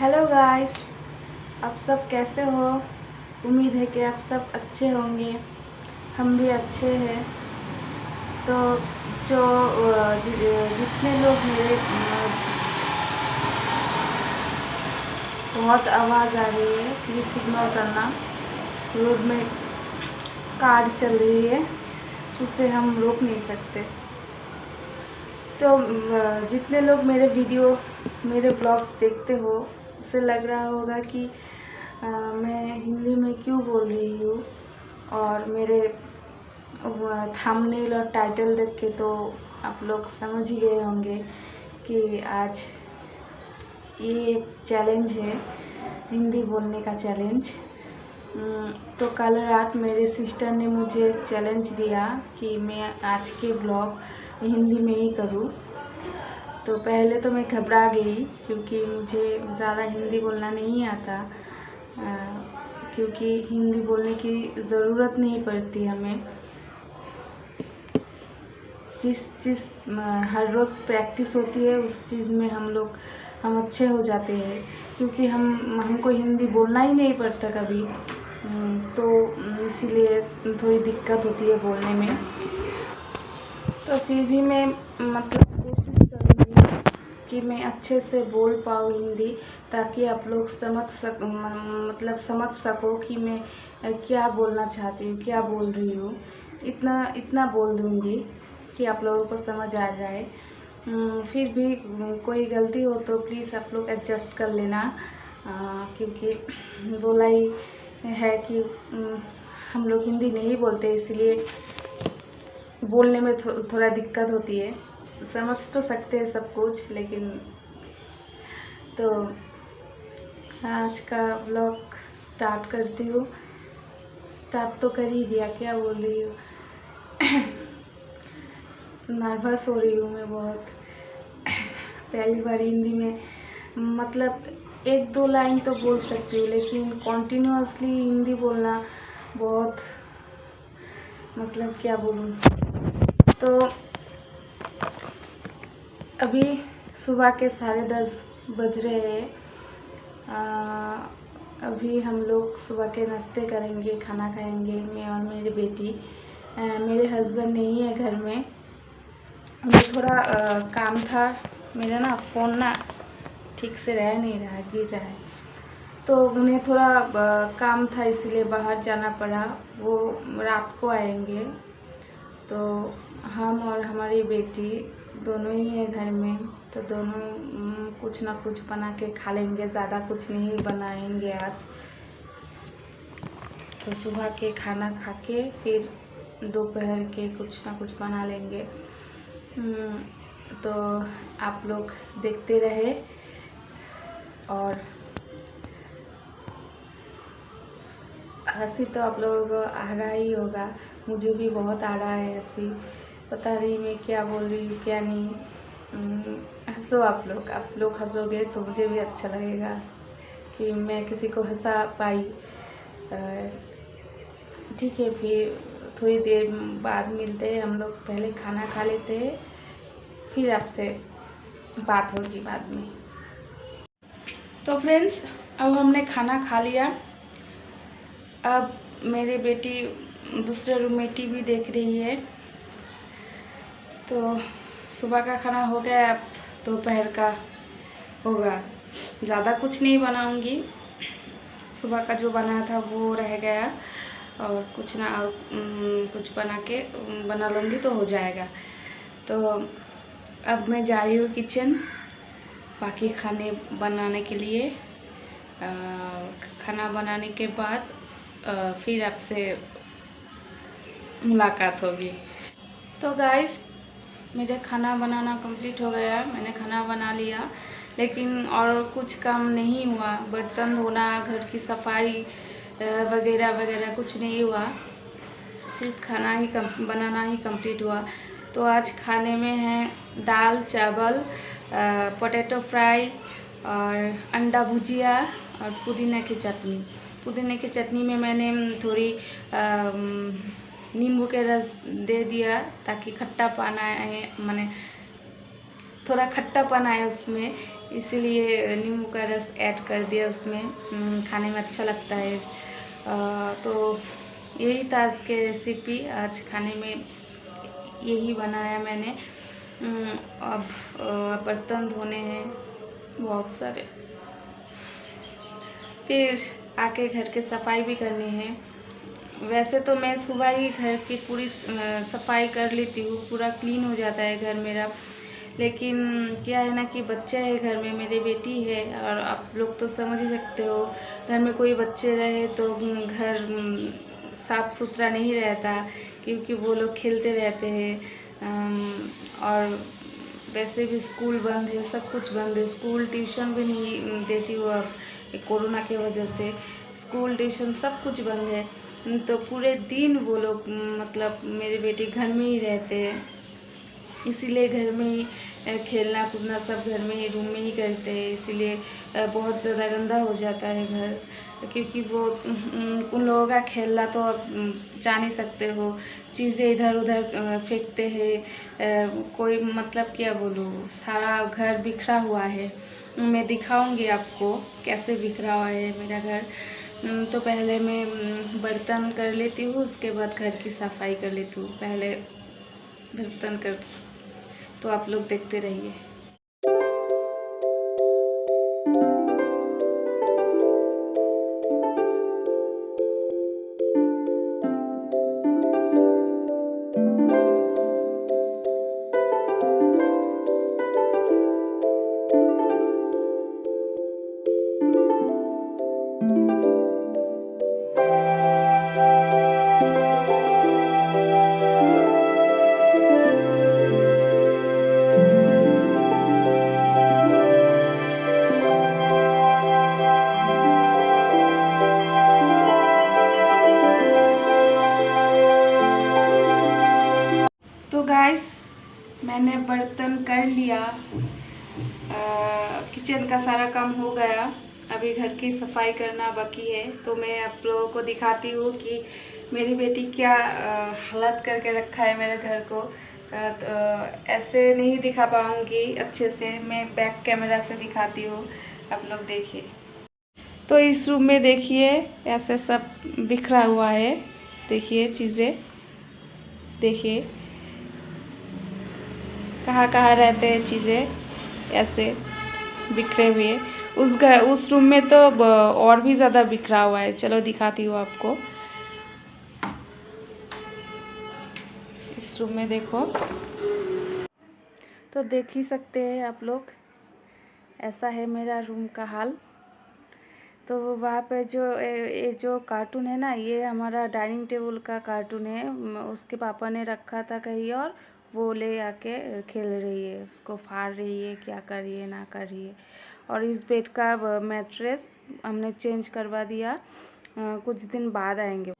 Hello guys, आप सब कैसे हो। उम्मीद है कि आप सब अच्छे होंगे। हम भी अच्छे हैं। तो जो जितने लोग मेरे बहुत आवाज़ आ रही है, प्लीज़ इग्नोर करना। रोड में कार चल रही है, उसे हम रोक नहीं सकते। तो जितने लोग मेरे ब्लॉग्स देखते हो, उसे लग रहा होगा कि मैं हिंदी में क्यों बोल रही हूँ। और मेरे थंबनेल और टाइटल देख के तो आप लोग समझ ही गए होंगे कि आज ये एक चैलेंज है, हिंदी बोलने का चैलेंज। तो कल रात मेरे सिस्टर ने मुझे एक चैलेंज दिया कि मैं आज के ब्लॉग हिंदी में ही करूँ। तो पहले तो मैं घबरा गई, क्योंकि मुझे ज़्यादा हिंदी बोलना नहीं आता। क्योंकि हिंदी बोलने की ज़रूरत नहीं पड़ती हमें। जिस हर रोज़ प्रैक्टिस होती है, उस चीज़ में हम अच्छे हो जाते हैं। क्योंकि हमको हिंदी बोलना ही नहीं पड़ता कभी, तो इसीलिए थोड़ी दिक्कत होती है बोलने में। तो फिर भी मैं कोशिश करूँगी कि मैं अच्छे से बोल पाऊँ हिंदी, ताकि आप लोग समझ सको कि मैं क्या बोलना चाहती हूँ, क्या बोल रही हूँ। इतना बोल दूँगी कि आप लोगों को समझ आ जाए। फिर भी कोई गलती हो तो प्लीज़ आप लोग एडजस्ट कर लेना, क्योंकि बोला ही है कि हम लोग हिंदी नहीं बोलते, इसलिए बोलने में थोड़ा दिक्कत होती है। समझ तो सकते हैं सब कुछ, लेकिन तो आज का व्लॉग स्टार्ट करती हूँ। स्टार्ट तो कर ही दिया, क्या बोल रही हूँ। नर्वस हो रही हूँ मैं बहुत। पहली बार हिंदी में एक दो लाइन तो बोल सकती हूँ, लेकिन कॉन्टिन्यूअसली हिंदी बोलना बहुत क्या बोलूँ। तो अभी सुबह के 10:30 बज रहे हैं। अभी हम लोग सुबह के नाश्ते करेंगे, खाना खाएंगे, मैं और मेरी बेटी। मेरे हस्बैंड नहीं है घर में। मुझे थोड़ा काम था। मेरा फ़ोन ठीक से रह नहीं रहा, गिर रहा है। तो उन्हें थोड़ा काम था, इसलिए बाहर जाना पड़ा। वो रात को आएंगे। तो हम और हमारी बेटी दोनों ही है घर में, तो दोनों कुछ ना कुछ बना के खा लेंगे। ज़्यादा कुछ नहीं बनाएंगे आज। तो सुबह के खाना खा के फिर दोपहर के कुछ ना कुछ बना लेंगे। तो आप लोग देखते रहे। और हंसी तो आप लोगों को आ रहा ही होगा, मुझे भी बहुत आ रहा है हंसी। पता नहीं मैं क्या बोल रही हूँ, क्या नहीं। हंसो आप लोग हंसोगे तो मुझे भी अच्छा लगेगा कि मैं किसी को हंसा पाई। ठीक है, फिर थोड़ी देर बाद मिलते हैं हम लोग। पहले खाना खा लेते हैं, फिर आपसे बात होगी बाद में। तो फ्रेंड्स, अब हमने खाना खा लिया। अब मेरी बेटी दूसरे रूम में टीवी देख रही है। तो सुबह का खाना हो गया, अब दोपहर का होगा। ज़्यादा कुछ नहीं बनाऊंगी, सुबह का जो बनाया था वो रह गया, और कुछ बना लूँगी तो हो जाएगा। तो अब मैं जा रही हूँ किचन बाकी खाने बनाने के लिए। खाना बनाने के बाद फिर आपसे मुलाकात होगी। तो गाइस, मेरा खाना बनाना कंप्लीट हो गया। मैंने खाना बना लिया, लेकिन और कुछ काम नहीं हुआ। बर्तन धोना, घर की सफाई वगैरह वगैरह कुछ नहीं हुआ। सिर्फ खाना ही बनाना ही कंप्लीट हुआ। तो आज खाने में है दाल चावल, पोटैटो फ्राई और अंडा भुजिया और पुदीना की चटनी। पुदीना की चटनी में मैंने थोड़ी नींबू के रस दे दिया, ताकि खट्टा पाना है, थोड़ा खट्टापन आया उसमें, इसीलिए नींबू का रस ऐड कर दिया उसमें। खाने में अच्छा लगता है। तो यही था आज के रेसिपी। आज खाने में यही बनाया मैंने। अब बर्तन धोने हैं बहुत सारे, फिर आके घर के सफाई भी करनी है। वैसे तो मैं सुबह ही घर की पूरी सफाई कर लेती हूँ, पूरा क्लीन हो जाता है घर मेरा। लेकिन क्या है ना कि बच्चे है घर में, मेरी बेटी है, और आप लोग तो समझ ही सकते हो, घर में कोई बच्चे रहे तो घर साफ सुथरा नहीं रहता, क्योंकि वो लोग खेलते रहते हैं। और वैसे भी स्कूल बंद है, सब कुछ बंद है। स्कूल ट्यूशन भी नहीं देती हूँ अब, कोरोना की वजह से स्कूल ट्यूशन सब कुछ बंद है। तो पूरे दिन वो लोग मतलब मेरे बेटे घर में ही रहते हैं, इसीलिए घर में ही खेलना कूदना सब घर में ही रूम में ही करते हैं। इसीलिए बहुत ज़्यादा गंदा हो जाता है घर, क्योंकि वो उन लोगों का खेलना तो आप जान ही सकते हो, चीज़ें इधर उधर फेंकते हैं। कोई मतलब क्या बोलूँ, सारा घर बिखरा हुआ है। मैं दिखाऊंगी आपको कैसे बिखरा हुआ है मेरा घर। तो पहले मैं बर्तन कर लेती हूँ, उसके बाद घर की सफाई कर लेती हूँ। पहले बर्तन कर, तो आप लोग देखते रहिए। तो गाइस, मैंने बर्तन कर लिया, किचन का सारा काम हो गया। अभी घर की सफाई करना बाकी है। तो मैं आप लोगों को दिखाती हूँ कि मेरी बेटी क्या हालत करके रखा है मेरे घर को। तो ऐसे नहीं दिखा पाऊँगी अच्छे से, मैं बैक कैमरा से दिखाती हूँ, आप लोग देखिए। तो इस रूम में देखिए ऐसे सब बिखरा हुआ है, देखिए चीज़ें, देखिए कहाँ रहते हैं चीज़ें ऐसे बिखरे हुए। उस रूम में तो और भी ज़्यादा बिखरा हुआ है। चलो दिखाती हूँ आपको। इस रूम में देखो, तो देख ही सकते हैं आप लोग, ऐसा है मेरा रूम का हाल। तो वहाँ पे ये जो कार्टून है ना, ये हमारा डाइनिंग टेबल का कार्टून है। उसके पापा ने रखा था कहीं और, वो ले आके खेल रही है, उसको फाड़ रही है, क्या कर रही है ना कर रही है। और इस बेड का मैट्रेस हमने चेंज करवा दिया, कुछ दिन बाद आएंगे।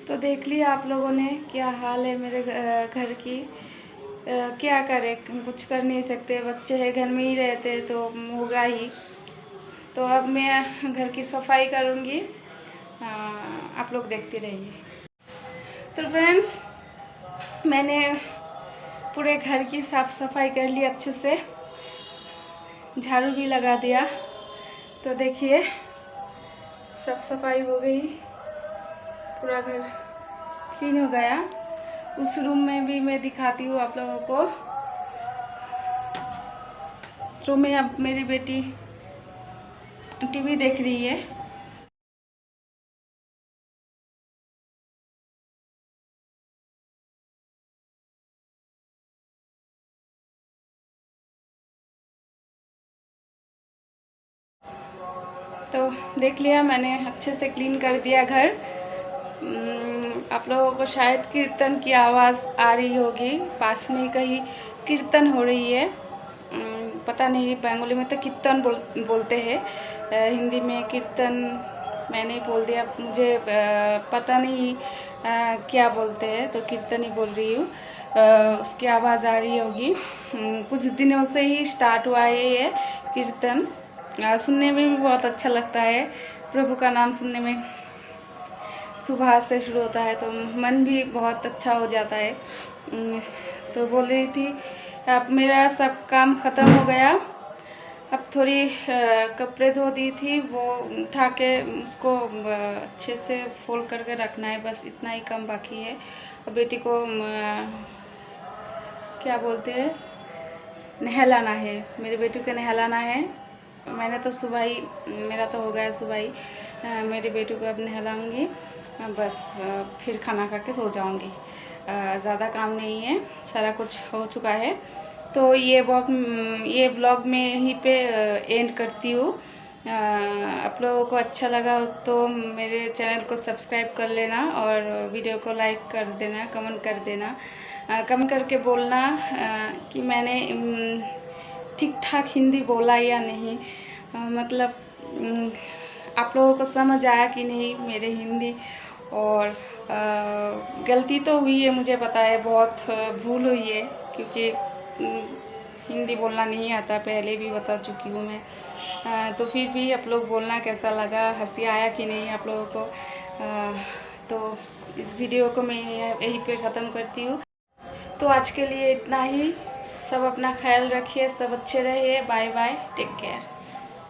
तो देख लिया आप लोगों ने क्या हाल है मेरे घर की। क्या करें, कुछ कर नहीं सकते, बच्चे हैं घर में ही रहते तो होगा ही। तो अब मैं घर की सफाई करूँगी, आप लोग देखते रहिए। तो फ्रेंड्स, मैंने पूरे घर की साफ़ सफाई कर ली अच्छे से, झाड़ू भी लगा दिया। तो देखिए साफ सफाई हो गई, पूरा घर क्लीन हो गया। उस रूम में भी मैं दिखाती हूँ आप लोगों को। उस रूम में अब मेरी बेटी टीवी देख रही है। तो देख लिया मैंने, अच्छे से क्लीन कर दिया घर। आप लोगों को शायद कीर्तन की आवाज़ आ रही होगी, पास में कहीं कीर्तन हो रही है। पता नहीं, बंगाली में तो कीर्तन बोलते हैं, हिंदी में कीर्तन मैंने बोल दिया, मुझे पता नहीं क्या बोलते हैं, तो कीर्तन ही बोल रही हूँ। उसकी आवाज़ आ रही होगी। कुछ दिनों से ही स्टार्ट हुआ है ये कीर्तन, सुनने में भी बहुत अच्छा लगता है। प्रभु का नाम सुनने में सुबह से शुरू होता है तो मन भी बहुत अच्छा हो जाता है। तो बोल रही थी अब मेरा सब काम ख़त्म हो गया। अब थोड़ी कपड़े धो दी थी, वो उठा के उसको अच्छे से फोल्ड करके रखना है, बस इतना ही काम बाकी है। और बेटी को क्या बोलते हैं, नहलाना है, मेरे बेटी को नहलाना है। मैंने तो सुबह ही, मेरा तो हो गया सुबह ही, मेरी बेटी को अब नहलाऊंगी, बस फिर खाना खा के सो जाऊंगी। ज़्यादा काम नहीं है, सारा कुछ हो चुका है। तो ये व्लॉग में यहीं पे एंड करती हूँ। आप लोगों को अच्छा लगा तो मेरे चैनल को सब्सक्राइब कर लेना और वीडियो को लाइक कर देना, कमेंट कर देना, कमेंट करके बोलना कि मैंने ठीक ठाक हिंदी बोला या नहीं, मतलब आप लोगों को समझ आया कि नहीं मेरे हिंदी। और गलती तो हुई है, मुझे पता है, बहुत भूल हुई है, क्योंकि हिंदी बोलना नहीं आता, पहले भी बता चुकी हूँ मैं। तो फिर भी आप लोग बोलना कैसा लगा, हंसी आया कि नहीं आप लोगों को। तो इस वीडियो को मैं यहीं पे ख़त्म करती हूँ। तो आज के लिए इतना ही। सब अपना ख्याल रखिए, सब अच्छे रहिए। Bye bye, take care.